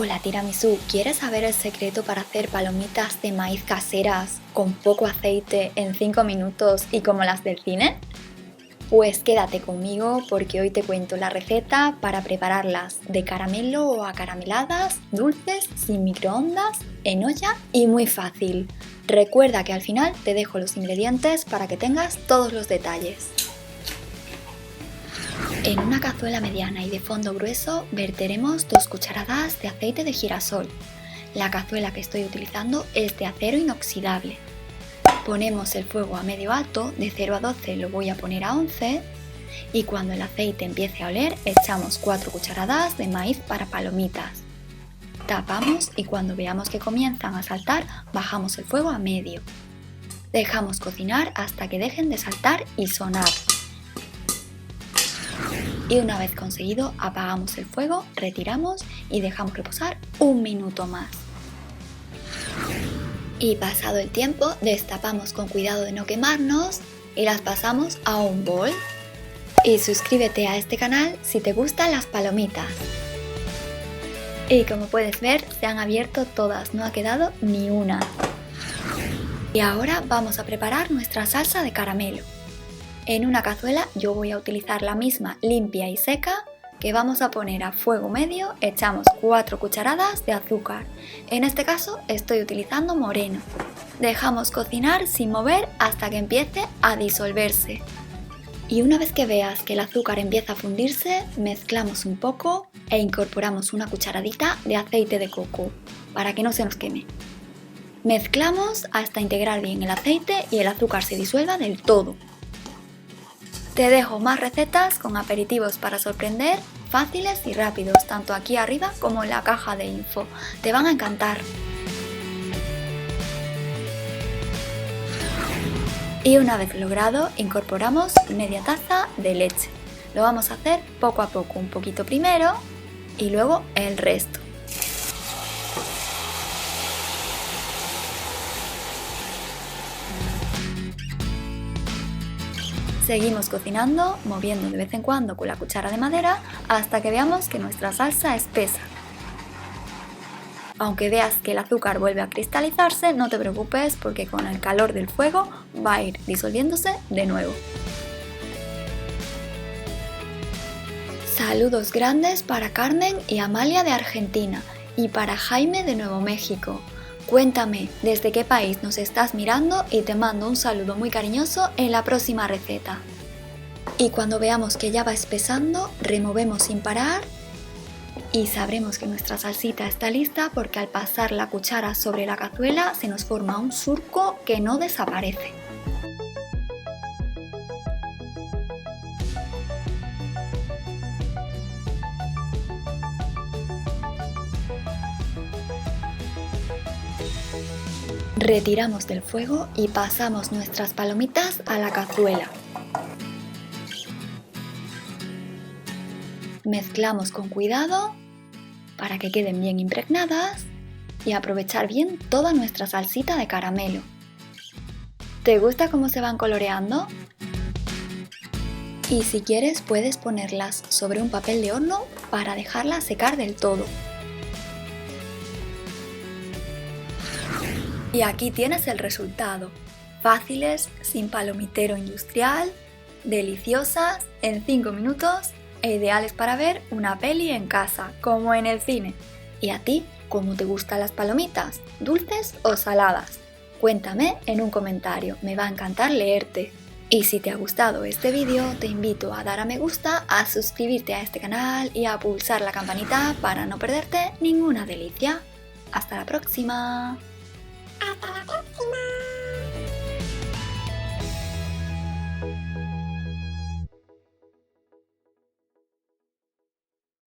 Hola tiramisú, ¿quieres saber el secreto para hacer palomitas de maíz caseras con poco aceite en 5 minutos y como las del cine? Pues quédate conmigo porque hoy te cuento la receta para prepararlas de caramelo o acarameladas, dulces, sin microondas, en olla y muy fácil. Recuerda que al final te dejo los ingredientes para que tengas todos los detalles. En una cazuela mediana y de fondo grueso verteremos 2 cucharadas de aceite de girasol. La cazuela que estoy utilizando es de acero inoxidable. Ponemos el fuego a medio alto, de 0 a 12 lo voy a poner a 11 y cuando el aceite empiece a oler echamos 4 cucharadas de maíz para palomitas. Tapamos y cuando veamos que comienzan a saltar bajamos el fuego a medio. Dejamos cocinar hasta que dejen de saltar y sonar. Y una vez conseguido apagamos el fuego, retiramos y dejamos reposar 1 minuto más. Y pasado el tiempo destapamos con cuidado de no quemarnos y las pasamos a un bol. Y suscríbete a este canal si te gustan las palomitas. Y como puedes ver se han abierto todas, no ha quedado ni una. Y ahora vamos a preparar nuestra salsa de caramelo. En una cazuela yo voy a utilizar la misma limpia y seca que vamos a poner a fuego medio, echamos 4 cucharadas de azúcar. En este caso estoy utilizando moreno. Dejamos cocinar sin mover hasta que empiece a disolverse. Y una vez que veas que el azúcar empieza a fundirse, mezclamos un poco e incorporamos una cucharadita de aceite de coco para que no se nos queme. Mezclamos hasta integrar bien el aceite y el azúcar se disuelva del todo. Te dejo más recetas con aperitivos para sorprender, fáciles y rápidos, tanto aquí arriba como en la caja de info. Te van a encantar. Y una vez logrado, incorporamos media taza de leche. Lo vamos a hacer poco a poco, un poquito primero y luego el resto. Seguimos cocinando, moviendo de vez en cuando con la cuchara de madera hasta que veamos que nuestra salsa espesa. Aunque veas que el azúcar vuelve a cristalizarse, no te preocupes porque con el calor del fuego va a ir disolviéndose de nuevo. Saludos grandes para Carmen y Amalia de Argentina y para Jaime de Nuevo México. Cuéntame desde qué país nos estás mirando y te mando un saludo muy cariñoso en la próxima receta. Y cuando veamos que ya va espesando, removemos sin parar y sabremos que nuestra salsita está lista porque al pasar la cuchara sobre la cazuela se nos forma un surco que no desaparece. Retiramos del fuego y pasamos nuestras palomitas a la cazuela. Mezclamos con cuidado para que queden bien impregnadas y aprovechar bien toda nuestra salsita de caramelo. ¿Te gusta cómo se van coloreando? Y si quieres puedes ponerlas sobre un papel de horno para dejarlas secar del todo. Y aquí tienes el resultado. Fáciles, sin palomitero industrial, deliciosas, en 5 minutos e ideales para ver una peli en casa, como en el cine. ¿Y a ti, cómo te gustan las palomitas? ¿Dulces o saladas? Cuéntame en un comentario, me va a encantar leerte. Y si te ha gustado este vídeo, te invito a dar a me gusta, a suscribirte a este canal y a pulsar la campanita para no perderte ninguna delicia. ¡Hasta la próxima!